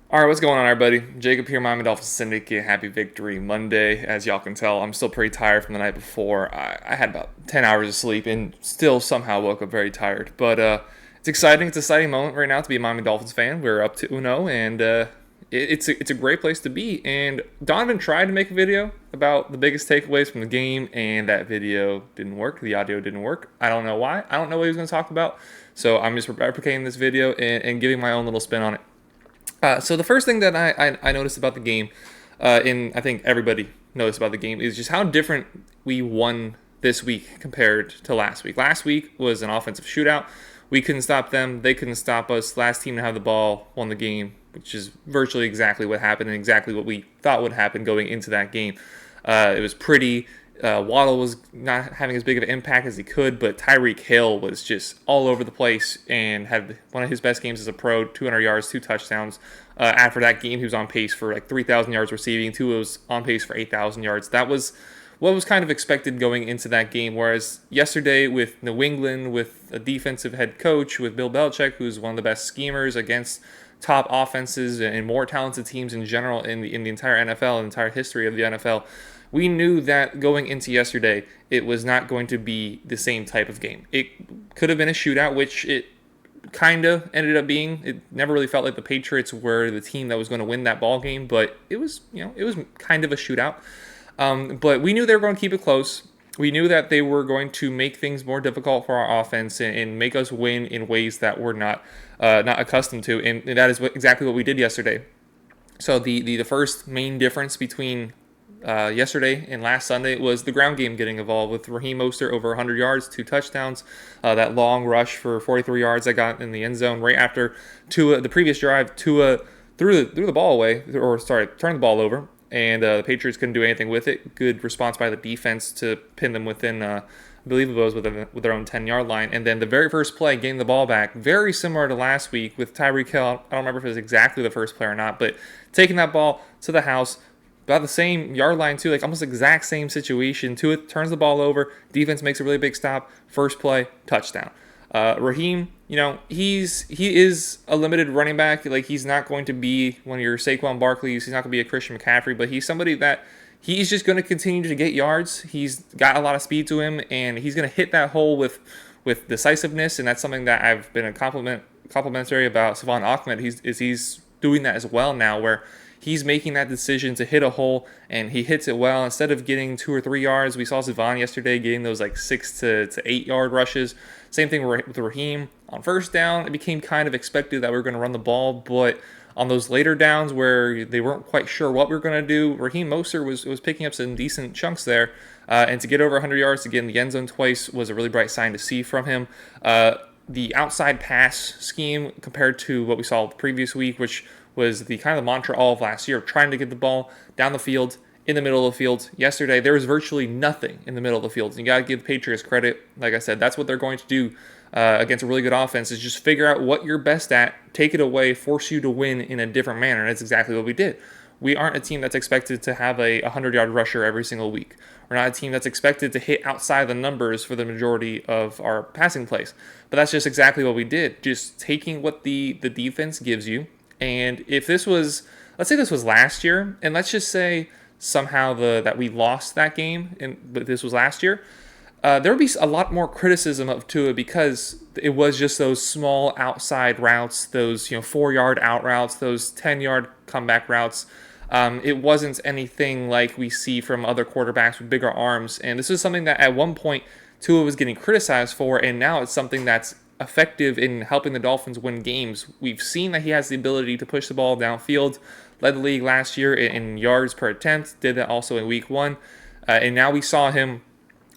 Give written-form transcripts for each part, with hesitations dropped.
All right, what's going on, everybody? Jacob here, Miami Dolphins Syndicate. Happy Victory Monday. As y'all can tell, I'm still pretty tired from the night before. I had about 10 hours of sleep and still somehow woke up very tired. But it's exciting. It's an exciting moment right now to be a Miami Dolphins fan. We're up to 0, and it's a great place to be. And Donovan tried to make a video about the biggest takeaways from the game, and that video didn't work. The audio didn't work. I don't know why. I don't know what he was going to talk about. So I'm just replicating this video and giving my own little spin on it. So the first thing that I noticed about the game, and I think everybody noticed about the game, is just how different we won this week compared to last week. Last week was an offensive shootout. We couldn't stop them. They couldn't stop us. Last team to have the ball won the game, which is virtually exactly what happened and exactly what we thought would happen going into that game. It was pretty. Waddle was not having as big of an impact as he could, but Tyreek Hill was just all over the place and had one of his best games as a pro, 200 yards, 2 touchdowns. After that game, he was on pace for like 3,000 yards receiving. Tua was on pace for 8,000 yards. That was what was kind of expected going into that game, whereas yesterday with New England, with a defensive head coach, with Bill Belichick, who's one of the best schemers against top offenses and more talented teams in general in the entire NFL, entire history of the NFL, we knew that going into yesterday, it was not going to be the same type of game. It could have been a shootout, which it kind of ended up being. It never really felt like the Patriots were the team that was going to win that ball game, but it was kind of a shootout. But we knew they were going to keep it close. We knew that they were going to make things more difficult for our offense and make us win in ways that we're not accustomed to, and that is exactly what we did yesterday. So the first main difference between yesterday and last Sunday was the ground game getting involved with Raheem Mostert over 100 yards, 2 touchdowns, that long rush for 43 yards that got in the end zone right after Tua, the previous drive, Tua threw the ball away, turned the ball over, and the Patriots couldn't do anything with it. Good response by the defense to pin them within, I believe it was with their own 10-yard line. And then the very first play, getting the ball back, very similar to last week with Tyreek Hill. I don't remember if it was exactly the first play or not, but taking that ball to the house, about the same yard line too, like almost exact same situation. Tua turns the ball over, defense makes a really big stop, first play, touchdown. Raheem, he is a limited running back. Like, he's not going to be one of your Saquon Barkleys. He's not going to be a Christian McCaffrey, but he's somebody that he's just going to continue to get yards. He's got a lot of speed to him, and he's going to hit that hole with decisiveness, and that's something that I've been complimentary about Savon Ahmed. He's doing that as well now, where he's making that decision to hit a hole, and he hits it well. Instead of getting 2 or 3 yards, we saw Savon yesterday getting those like 6 to 8 yard rushes. Same thing with Raheem. On first down, it became kind of expected that we were going to run the ball, but on those later downs where they weren't quite sure what we were going to do, Raheem Mostert was picking up some decent chunks there. And to get over 100 yards to get in the end zone twice was a really bright sign to see from him. The outside pass scheme compared to what we saw the previous week, which was the kind of mantra all of last year, trying to get the ball down the field, in the middle of the field. Yesterday, there was virtually nothing in the middle of the field. And you got to give the Patriots credit. Like I said, that's what they're going to do against a really good offense, is just figure out what you're best at, take it away, force you to win in a different manner. And that's exactly what we did. We aren't a team that's expected to have a 100-yard rusher every single week. We're not a team that's expected to hit outside the numbers for the majority of our passing plays. But that's just exactly what we did, just taking what the defense gives you. And if this was, let's say this was last year, and let's just say somehow that we lost that game, but this was last year, there would be a lot more criticism of Tua because it was just those small outside routes, those 4-yard out routes, those 10-yard comeback routes. It wasn't anything like we see from other quarterbacks with bigger arms, and this is something that at one point Tua was getting criticized for, and now it's something that's effective in helping the Dolphins win games. We've seen that he has the ability to push the ball downfield, led the league last year in yards per attempt, did that also in week 1, and now we saw him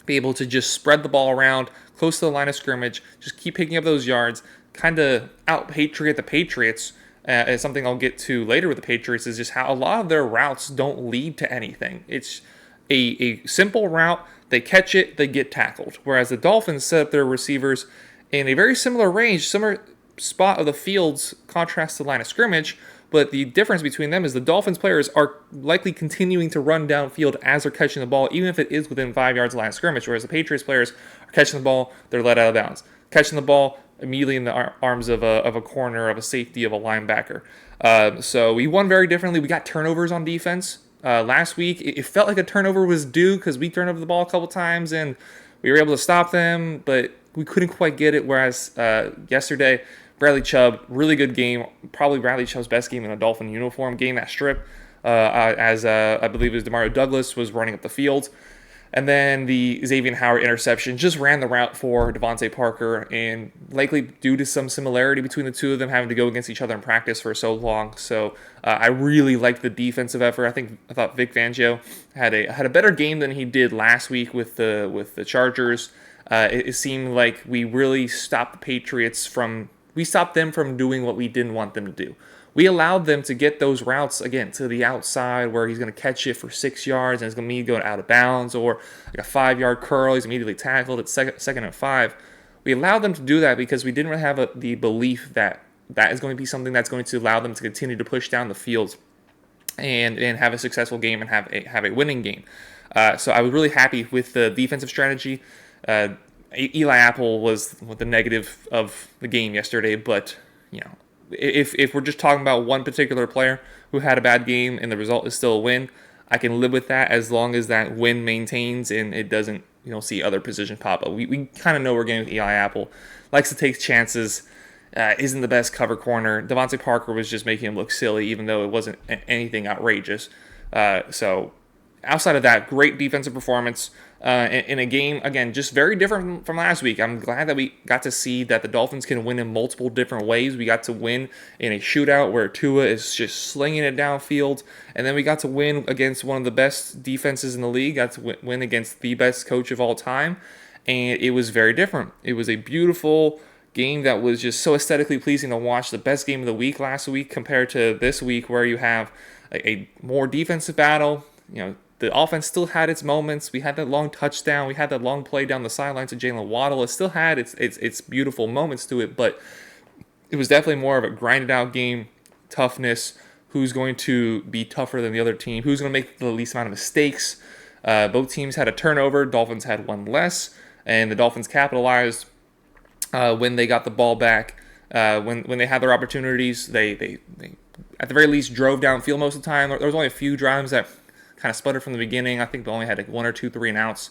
be able to just spread the ball around close to the line of scrimmage, just keep picking up those yards, kind of out-patriot the Patriots. Is something I'll get to later with the Patriots, is just how a lot of their routes don't lead to anything. It's a simple route, they catch it, they get tackled. Whereas the Dolphins set up their receivers in a very similar range, similar spot of the field's contrast to the line of scrimmage, but the difference between them is the Dolphins players are likely continuing to run downfield as they're catching the ball, even if it is within 5 yards of the line of scrimmage, whereas the Patriots players are catching the ball, they're let out of bounds. Catching the ball, immediately in the arms of a corner, of a safety, of a linebacker. So we won very differently. We got turnovers on defense. Last week, it felt like a turnover was due because we turned over the ball a couple times and we were able to stop them, but we couldn't quite get it. Whereas yesterday, Bradley Chubb, really good game. Probably Bradley Chubb's best game in a Dolphin uniform. Game that strip, as I believe it was Demario Douglas was running up the field. And then the Xavier Howard interception just ran the route for Devontae Parker, and likely due to some similarity between the two of them having to go against each other in practice for so long. So I really liked the defensive effort. I thought Vic Fangio had a better game than he did last week with the Chargers. It seemed like we really stopped the Patriots we stopped them from doing what we didn't want them to do. We allowed them to get those routes, again, to the outside where he's going to catch it for 6 yards and it's going to be going out of bounds, or like a 5-yard curl, he's immediately tackled at second and 5. We allowed them to do that because we didn't really have the belief that that is going to be something that's going to allow them to continue to push down the field and have a successful game and have a winning game. So I was really happy with the defensive strategy. Eli Apple was the negative of the game yesterday, but if we're just talking about one particular player who had a bad game and the result is still a win, I can live with that as long as that win maintains and it doesn't see other positions pop up. We kind of know we're getting with Eli Apple. Likes to take chances, isn't the best cover corner. Devontae Parker was just making him look silly, even though it wasn't anything outrageous. So outside of that, great defensive performance in a game, again, just very different from last week. I'm glad that we got to see that the Dolphins can win in multiple different ways. We got to win in a shootout where Tua is just slinging it downfield, and then we got to win against one of the best defenses in the league, got to win against the best coach of all time, and it was very different. It was a beautiful game that was just so aesthetically pleasing to watch. The best game of the week last week compared to this week where you have a more defensive battle. The offense still had its moments. We had that long touchdown. We had that long play down the sideline to Jalen Waddle. It still had its beautiful moments to it, but it was definitely more of a grinded out game, toughness, who's going to be tougher than the other team, who's going to make the least amount of mistakes. Both teams had a turnover. Dolphins had one less, and the Dolphins capitalized when they got the ball back. When they had their opportunities, they at the very least drove downfield most of the time. There was only a few drives that kind of sputtered from the beginning. I think they only had like 1 or 2 3 and outs.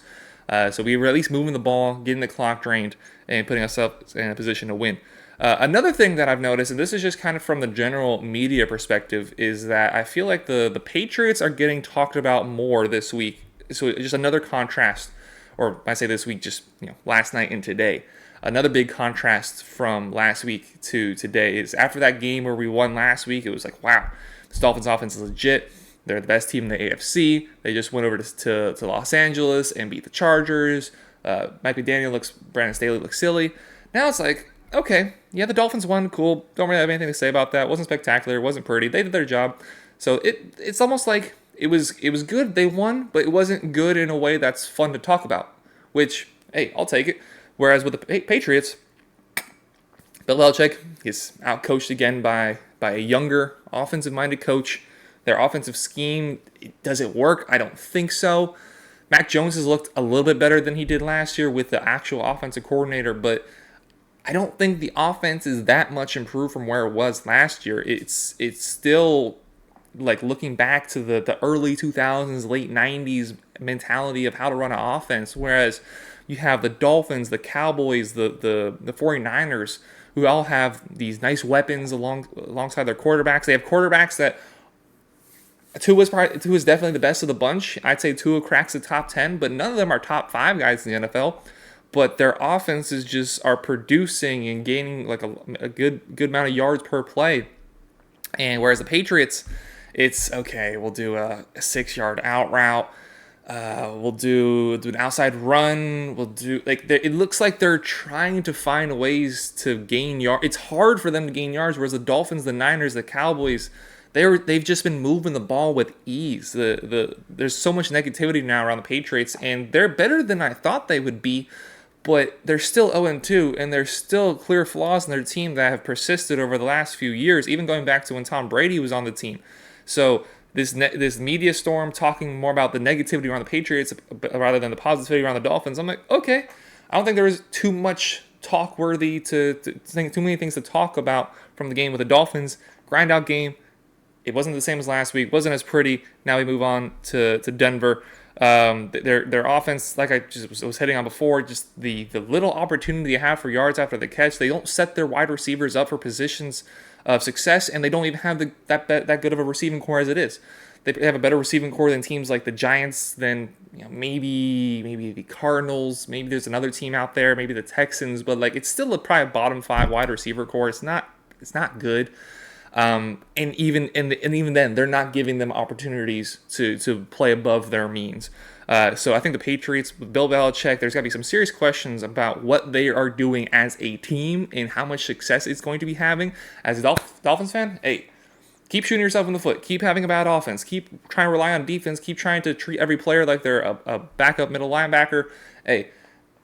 So we were at least moving the ball, getting the clock drained, and putting ourselves in a position to win. Another thing that I've noticed, and this is just kind of from the general media perspective, is that I feel like the Patriots are getting talked about more this week. So just another contrast, or I say this week, just last night and today. Another big contrast from last week to today is after that game where we won last week, it was like, wow, this Dolphins offense is legit. They're the best team in the AFC. They just went over to Los Angeles and beat the Chargers. Mike McDaniel Brandon Staley looks silly. Now it's like, okay, yeah, the Dolphins won, cool. Don't really have anything to say about that. It wasn't spectacular. It wasn't pretty. They did their job. So it's almost like it was good. They won, but it wasn't good in a way that's fun to talk about. Which, hey, I'll take it. Whereas with the Patriots, Bill Belichick is outcoached again by a younger, offensive-minded coach. Their offensive scheme, does it work? I don't think so. Mac Jones has looked a little bit better than he did last year with the actual offensive coordinator, but I don't think the offense is that much improved from where it was last year. It's still like looking back to the early 2000s, late 90s mentality of how to run an offense, whereas you have the Dolphins, the Cowboys, the 49ers, who all have these nice weapons alongside their quarterbacks. They have quarterbacks that Tua is definitely the best of the bunch. I'd say Tua cracks the top 10, but none of them are top 5 guys in the NFL. But their offenses just are producing and gaining like a good amount of yards per play. And whereas the Patriots, it's okay, we'll do a 6-yard out route. We'll do an outside run. We'll do it looks like they're trying to find ways to gain yards. It's hard for them to gain yards, whereas the Dolphins, the Niners, the Cowboys, they've just been moving the ball with ease. There's so much negativity now around the Patriots, and they're better than I thought they would be, but they're still 0-2, and there's still clear flaws in their team that have persisted over the last few years, even going back to when Tom Brady was on the team. So this media storm talking more about the negativity around the Patriots rather than the positivity around the Dolphins, I'm like, okay, I don't think there was too much talk worthy to think too many things to talk about from the game with the Dolphins. Grind out game. It wasn't the same as last week. Wasn't as pretty. Now we move on to Denver. Their offense, like I just was hitting on before, just the little opportunity they have for yards after the catch. They don't set their wide receivers up for positions of success, and they don't even have that good of a receiving core as it is. They have a better receiving core than teams like the Giants, than maybe the Cardinals, maybe there's another team out there, maybe the Texans, but like it's still probably a bottom 5 wide receiver core. It's not good. And even then, they're not giving them opportunities to play above their means. So I think the Patriots, with Bill Belichick, there's got to be some serious questions about what they are doing as a team and how much success it's going to be having. As a Dolphins fan, hey, keep shooting yourself in the foot. Keep having a bad offense. Keep trying to rely on defense. Keep trying to treat every player like they're a backup middle linebacker. Hey,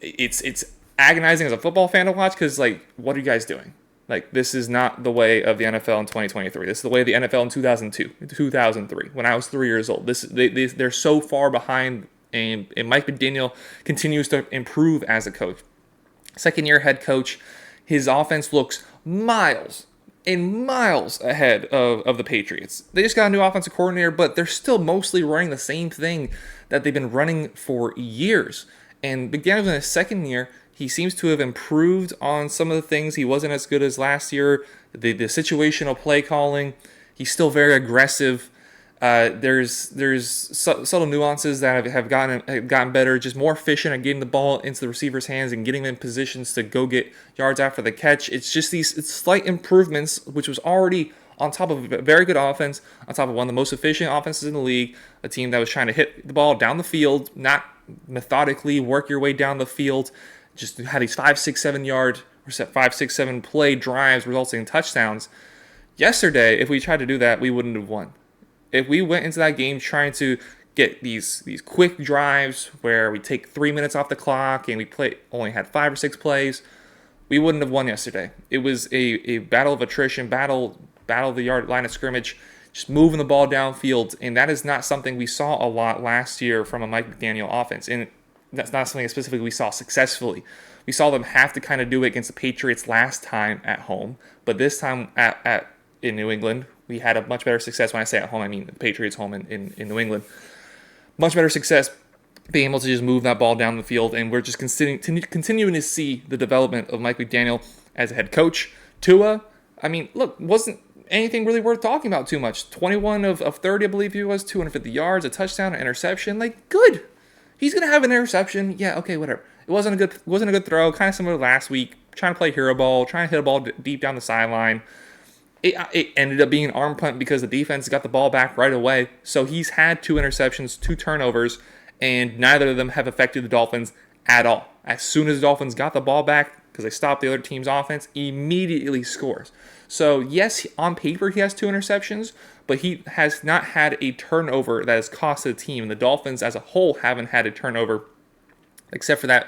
it's agonizing as a football fan to watch because, like, what are you guys doing? Like, this is not the way of the NFL in 2023. This is the way of the NFL in 2002, 2003, when I was 3 years old. They're so far behind, and Mike McDaniel continues to improve as a coach. Second-year head coach, his offense looks miles and miles ahead of the Patriots. They just got a new offensive coordinator, but they're still mostly running the same thing that they've been running for years. And McDaniel's in his second year. He seems to have improved on some of the things. He wasn't as good as last year. The situational play calling, he's still very aggressive. There's subtle nuances that have gotten better, just more efficient at getting the ball into the receiver's hands and getting them in positions to go get yards after the catch. It's just these slight improvements, which was already on top of a very good offense, on top of one of the most efficient offenses in the league, a team that was trying to hit the ball down the field, not methodically work your way down the field. Just had these 5, 6, 7 yard, or 5, 6, 7 play drives resulting in touchdowns. Yesterday, if we tried to do that, we wouldn't have won. If we went into that game trying to get these quick drives where we take 3 minutes off the clock and we only had 5 or 6 plays, we wouldn't have won yesterday. It was a battle of attrition, battle of the yard line of scrimmage, just moving the ball downfield, and that is not something we saw a lot last year from a Mike McDaniel offense. And that's not something specifically we saw successfully. We saw them have to kind of do it against the Patriots last time at home, but this time in New England, we had a much better success. When I say at home, I mean the Patriots home in New England. Much better success being able to just move that ball down the field, and we're just continuing to see the development of Mike McDaniel as a head coach. Tua, I mean, look, wasn't anything really worth talking about too much. 21 of 30, I believe he was, 250 yards, a touchdown, an interception. Like, good. He's gonna have an interception. Yeah, okay, whatever. It wasn't a good throw. Kind of similar to last week. Trying to play hero ball, trying to hit a ball deep down the sideline. It ended up being an arm punt because the defense got the ball back right away. So he's had 2 interceptions, 2 turnovers, and neither of them have affected the Dolphins at all. As soon as the Dolphins got the ball back, because they stopped the other team's offense, immediately scores. So yes, on paper he has 2 interceptions, but he has not had a turnover that has cost the team. And the Dolphins as a whole haven't had a turnover, except for that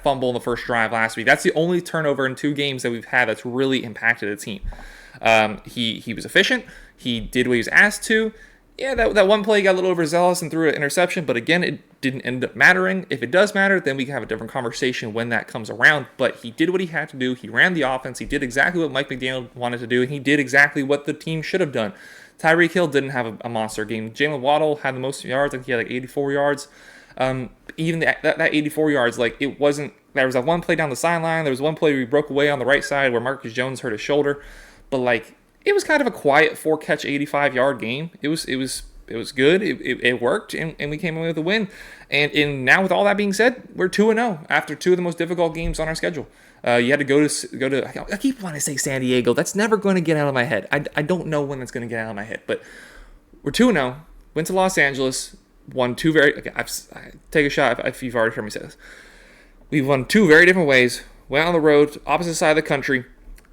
fumble in the first drive last week. That's the only turnover in 2 games that we've had that's really impacted the team. He was efficient. He did what he was asked to. Yeah, that one play got a little overzealous and threw an interception, but again, it didn't end up mattering. If it does matter, then we can have a different conversation when that comes around. But he did what he had to do. He ran the offense. He did exactly what Mike McDaniel wanted to do, and he did exactly what the team should have done. Tyreek Hill didn't have a monster game. Jalen Waddle had the most yards. I think he had like 84 yards. Even that 84 yards, like it wasn't. There was that one play down the sideline. There was one play where he broke away on the right side where Marcus Jones hurt his shoulder, but like it was kind of a quiet 4-catch, 85-yard game. It was good. It worked, and we came away with a win. And now with all that being said, we're 2-0 after 2 of the most difficult games on our schedule. You had to go to. I keep wanting to say San Diego. That's never going to get out of my head. I don't know when that's going to get out of my head, but we're 2-0. Went to Los Angeles. Won 2 very. Okay, I take a shot if you've already heard me say this. We won 2 very different ways. Went on the road, opposite side of the country,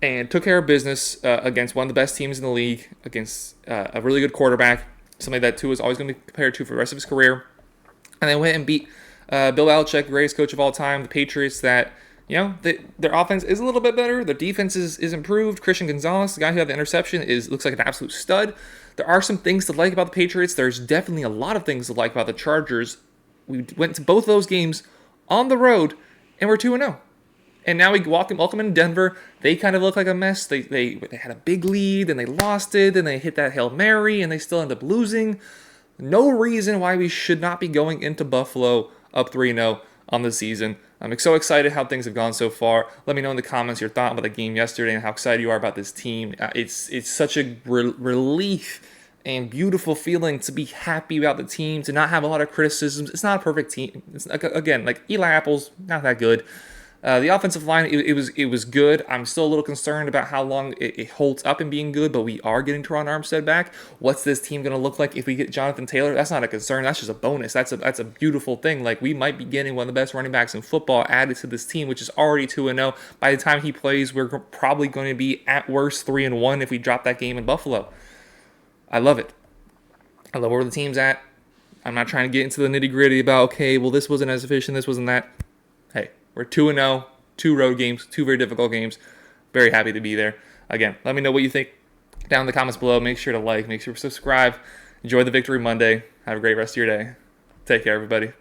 and took care of business against one of the best teams in the league, against a really good quarterback, somebody that Tua is always going to be compared to for the rest of his career. And they went and beat Bill Belichick, the greatest coach of all time, the Patriots. That their offense is a little bit better, their defense is improved. Christian Gonzalez, the guy who had the interception, looks like an absolute stud. There are some things to like about the Patriots. There's definitely a lot of things to like about the Chargers. We went to both of those games on the road, and we're 2-0. And now we welcome in Denver. They kind of look like a mess. They had a big lead, and they lost it, and they hit that Hail Mary, and they still end up losing. No reason why we should not be going into Buffalo up 3-0 on the season. I'm so excited how things have gone so far. Let me know in the comments your thought about the game yesterday and how excited you are about this team. It's such a relief and beautiful feeling to be happy about the team, to not have a lot of criticisms. It's not a perfect team. It's again, like Eli Apple's not that good. The offensive line, it was good. I'm still a little concerned about how long it holds up in being good, but we are getting Teron Armstead back. What's this team going to look like if we get Jonathan Taylor? That's not a concern. That's just a bonus. That's a beautiful thing. Like, we might be getting one of the best running backs in football added to this team, which is already 2-0. By the time he plays, we're probably going to be at worst 3-1 if we drop that game in Buffalo. I love it. I love where the team's at. I'm not trying to get into the nitty gritty about, okay, well, this wasn't as efficient, this wasn't that. Hey, we're 2-0, 2 road games, 2 very difficult games. Very happy to be there. Again, let me know what you think down in the comments below. Make sure to like, make sure to subscribe. Enjoy the Victory Monday. Have a great rest of your day. Take care, everybody.